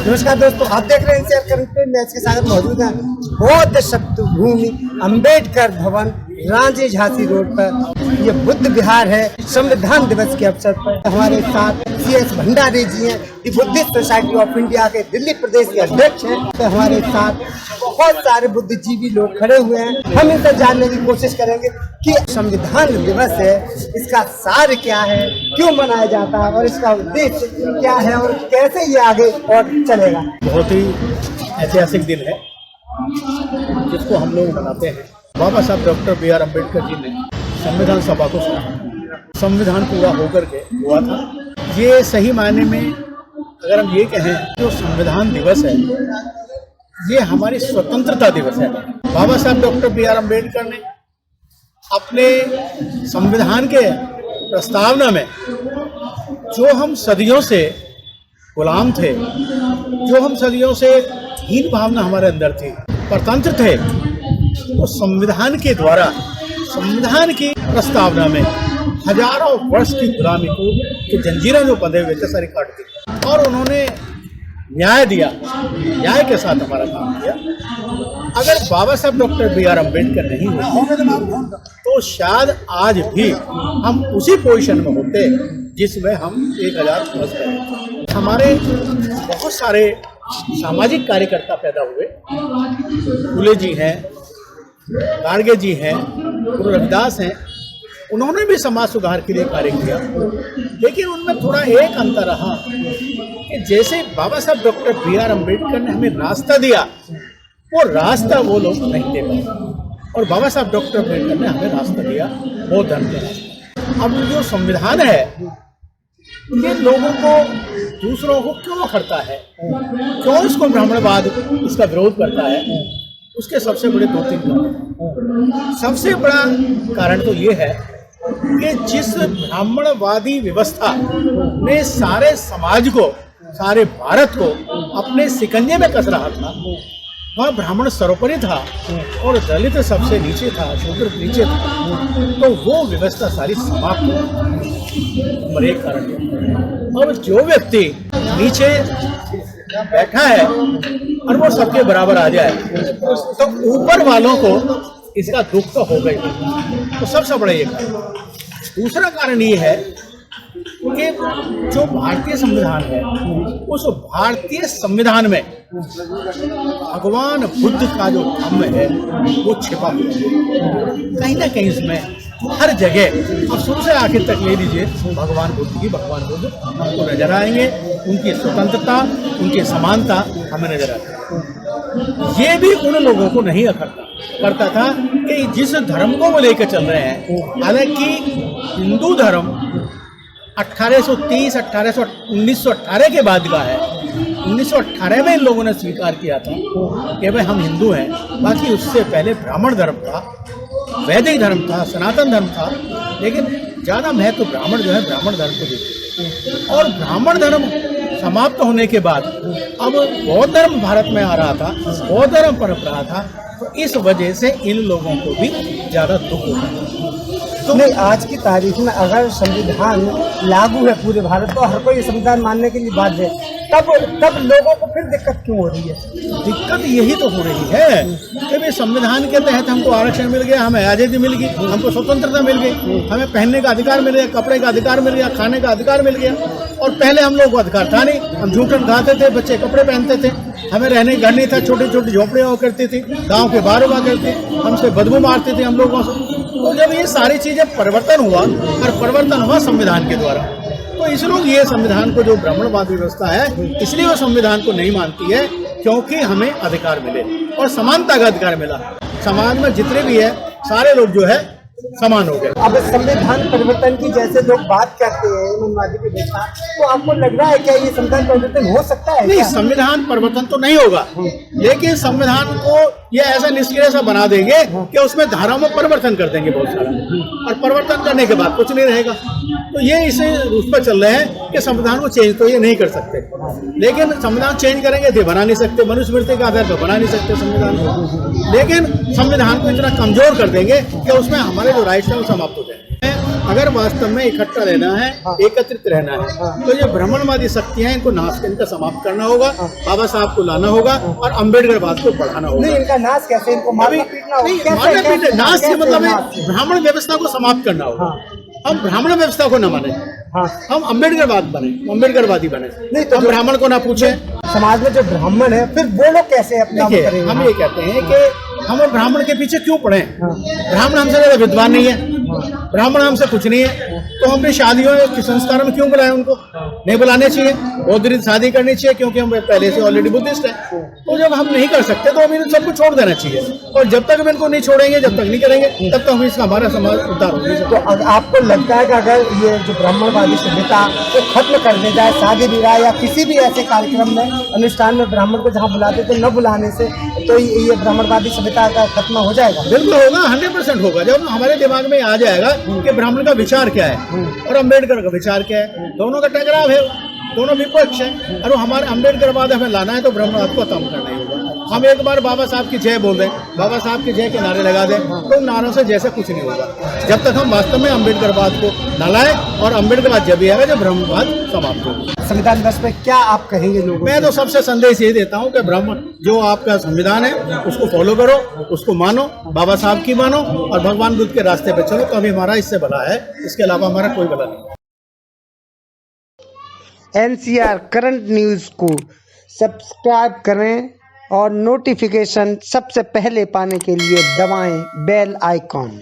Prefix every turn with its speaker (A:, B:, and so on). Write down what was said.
A: नमस्कार दोस्तों, आप देख रहे हैं शेयर करते मैच के साथ मौजूद हैं बौद्ध शक्ति भूमि अम्बेडकर भवन रांची झांसी रोड पर। ये बुद्ध विहार है। संविधान दिवस के अवसर पर हमारे साथ CS भंडारी जी हैं, दी बुद्धिस्ट सोसाइटी ऑफ इंडिया के दिल्ली प्रदेश के अध्यक्ष हैं। तो हमारे साथ बहुत सारे बुद्धिजीवी लोग खड़े हुए हैं। हम इनसे जानने की कोशिश करेंगे कि संविधान दिवस है, इसका सार क्या है, क्यों मनाया जाता है और इसका उद्देश्य क्या है और कैसे ये आगे और चलेगा।
B: बहुत ही ऐतिहासिक दिन है जिसको हम लोग मनाते हैं। बाबा साहब डॉक्टर B.R. अम्बेडकर जी ने संविधान सभा को संविधान पूरा होकर के हुआ था। ये सही मायने में अगर हम ये कहें जो संविधान दिवस है ये हमारी स्वतंत्रता दिवस है। बाबा साहब डॉक्टर B.R. अम्बेडकर ने अपने संविधान के प्रस्तावना में जो हम सदियों से गुलाम थे, जो हम सदियों से हीन भावना हमारे अंदर थी, परतंत्र थे, तो संविधान के द्वारा संविधान की प्रस्तावना में हजारों वर्ष की गुलामी को कि जंजीरें जो बंधे हुए थे सारी काट दी और उन्होंने न्याय दिया, न्याय के साथ हमारा काम किया। अगर बाबा साहब डॉक्टर B.R. अम्बेडकर नहीं होते तो शायद आज भी हम उसी पोजीशन में होते जिसमें हम 1000 वर्ष पहले। हमारे बहुत सारे सामाजिक कार्यकर्ता पैदा हुए। फुले जी हैं, गार्गे जी हैं, गुरु रविदास हैं। उन्होंने भी समाज सुधार के लिए कार्य किया, लेकिन उनमें थोड़ा एक अंतर रहा कि जैसे बाबा साहब डॉक्टर B.R. अम्बेडकर ने हमें रास्ता दिया, वो रास्ता वो लोग नहीं दे पाए और बाबा साहब डॉक्टर अम्बेडकर ने हमें रास्ता दिया बौद्ध धर्म के रास्ते। अब जो संविधान है ये लोगों को दूसरों को क्यों करता है, क्यों इसको ब्राह्मणवाद इसका विरोध करता है, उसके सबसे बड़े 2-3 कारण। सबसे बड़ा कारण तो ये है कि जिस ब्राह्मणवादी व्यवस्था ने सारे समाज को, सारे भारत को अपने सिकंजे में कस रहा था, वहाँ ब्राह्मण सर्वोपरि था और दलित सबसे नीचे था, शूद्र नीचे था, तो वो व्यवस्था सारी समाप्त हो। नंबर 1 कारण। और जो व्यक्ति नीचे बैठा है और वो सबके बराबर आ जाए तो ऊपर वालों को इसका दुख तो हो गई। तो सबसे बड़ा ये कारण। दूसरा कारण ये है कि जो भारतीय संविधान है उस भारतीय संविधान में भगवान बुद्ध का जो धम्म है वो छिपा हुआ है कहीं ना कहीं। इसमें हर जगह अब शुरू से आखिर तक ले लीजिए भगवान बुद्ध हमको नजर आएंगे। उनकी स्वतंत्रता, उनकी समानता हमें नजर आती है। ये भी उन लोगों को नहीं करता था कि जिस धर्म को वो लेकर चल रहे हैं। हालांकि हिंदू धर्म 1918 के बाद का है। 1918 में इन लोगों ने स्वीकार किया था कि भाई हम हिंदू हैं। बाकी उससे पहले ब्राह्मण धर्म था, वैदिक धर्म था, सनातन धर्म था, लेकिन ज़्यादा महत्व ब्राह्मण जो है ब्राह्मण धर्म को देते। और ब्राह्मण धर्म समाप्त होने के बाद अब बौद्ध धर्म भारत में आ रहा था, बौद्ध धर्म पनप रहा था, तो इस वजह से इन लोगों को भी ज़्यादा दुख होता है।
A: तो नहीं, आज की तारीख में अगर संविधान लागू है पूरे भारत को, हर कोई संविधान मानने के लिए बाध्य है, तब लोगों को फिर दिक्कत क्यों हो रही है?
B: दिक्कत यही तो हो रही है कि भाई संविधान के तहत हमको आरक्षण मिल गया, हमें आज़ादी मिल गई, हमको स्वतंत्रता मिल गई, हमें पहनने का अधिकार मिल गया, कपड़े का अधिकार मिल गया, खाने का अधिकार मिल गया। और पहले हम लोगों को अधिकार था नहीं, हम जूठन खाते थे, बच्चे कपड़े पहनते थे, हमें रहने घर नहीं था, छोटी छोटी झोपड़ियाँ हुआ करती थी, गाँव के बाहर हुआ करते, हमसे बदबू मारते थे हम लोगों से। तो जब ये सारी चीज़ें परिवर्तन हुआ और परिवर्तन हुआ संविधान के द्वारा, तो इस लोग ये संविधान को जो ब्राह्मणवाद व्यवस्था है इसलिए वो संविधान को नहीं मानती है क्योंकि हमें अधिकार मिले और समानता का अधिकार मिला। समाज में जितने भी है सारे लोग जो है समान हो गए।
A: अब संविधान परिवर्तन की जैसे लोग बात करते हैं मनवादी की व्यवस्था, तो आपको लग रहा है क्या ये संविधान परिवर्तन हो सकता है?
B: नहीं, संविधान परिवर्तन तो नहीं होगा, लेकिन संविधान को ये ऐसा निष्क्रिय सा बना देंगे कि उसमें धाराओं में परिवर्तन कर देंगे बहुत सारा, और परिवर्तन करने के बाद कुछ नहीं रहेगा। तो ये इसे उस पर चल रहे हैं कि संविधान को चेंज तो ये नहीं कर सकते, लेकिन संविधान चेंज करेंगे तो बना नहीं सकते, मनुस्मृति के आधार पर बना नहीं सकते संविधान को, लेकिन संविधान को इतना कमजोर कर देंगे कि उसमें हमारे जो राइट्स हैं वो समाप्त हो जाएंगे। अगर वास्तव में इकट्ठा रहना है, एकत्रित रहना है, तो ये भ्रमणवादी शक्तियां इनको नाश इनका समाप्त करना होगा, बाबा साहब को लाना होगा और अम्बेडकरवाद को बढ़ाना होगा।
A: नहीं, इनका नाश कैसे, इनको मारना पीटना होगा?
B: नहीं,
A: कैसे-
B: मारना पीटना
A: कैसे-
B: नाश से
A: कैसे
B: मतलब
A: नाश?
B: है ब्राह्मण व्यवस्था को समाप्त करना होगा। हम ब्राह्मण व्यवस्था को न माने,
A: हाँ।
B: हम अम्बेडकरवाद बने, अम्बेडकरवादी बने।
A: नहीं तो
B: हम ब्राह्मण को ना पूछे।
A: समाज में जो ब्राह्मण है, फिर वो लोग कैसे अपना वो
B: देखिए,
A: करेंगे?
B: हम ये कहते हैं कि हम ब्राह्मण के पीछे क्यों पड़े? ब्राह्मण हमसे ज्यादा विद्वान नहीं है, ब्राह्मण हमसे कुछ नहीं है, तो हमने शादियों के संस्कार में क्यों बुलाए उनको? नहीं बुलाने चाहिए। बहुत दिन शादी करनी चाहिए, क्योंकि हम पहले से ऑलरेडी बुद्धिस्ट हैं। तो जब हम नहीं कर सकते तो हमें सबको छोड़ देना चाहिए, और जब तक हम इनको नहीं छोड़ेंगे, जब तक नहीं करेंगे, तब तक हम इसका हमारा समाज उद्धार हो नहीं
A: तो
B: सकता।
A: आपको लगता है कि अगर ये जो ब्राह्मणवादी सभ्यता को खत्म कर दिया जाए, शादी विवाह या किसी भी ऐसे कार्यक्रम में, अनुष्ठान में ब्राह्मण को जहाँ बुलाते थे न बुलाने से, तो ये ब्राह्मणवादी सभ्यता का खत्म हो जाएगा?
B: बिल्कुल होगा, 100% होगा। जब हमारे दिमाग में आ जाएगा कि ब्राह्मण का विचार क्या है और अम्बेडकर का विचार क्या है, दोनों का टकराव है, दोनों विपक्ष है, और हमारे अम्बेडकरवाद हमें लाना है तो ब्राह्मणवाद को खत्म करना ही होगा। हम एक बार बाबा साहब की जय बोल दें, बाबा साहब की जय के नारे लगा दें, तो उन नारों से जैसे कुछ नहीं होगा, जब तक हम वास्तव में अम्बेडकरवाद को न लाएं। और अम्बेडकरवाद जब भी आएगा जब ब्राह्मणवाद समाप्त होगा।
A: संविधान दिवस पे क्या आप कहेंगे लोगों
B: मैं तो सबसे संदेश ये देता हूँ कि ब्राह्मण जो आपका संविधान है उसको फॉलो करो, उसको मानो, बाबा साहब की मानो, और भगवान बुद्ध के रास्ते पे चलो, तो अभी हमारा इससे भला है, इसके अलावा हमारा कोई भला नहीं।
A: NCR करंट न्यूज़ को सब्सक्राइब करें और नोटिफिकेशन सबसे पहले पाने के लिए दबाएं बेल आइकॉन।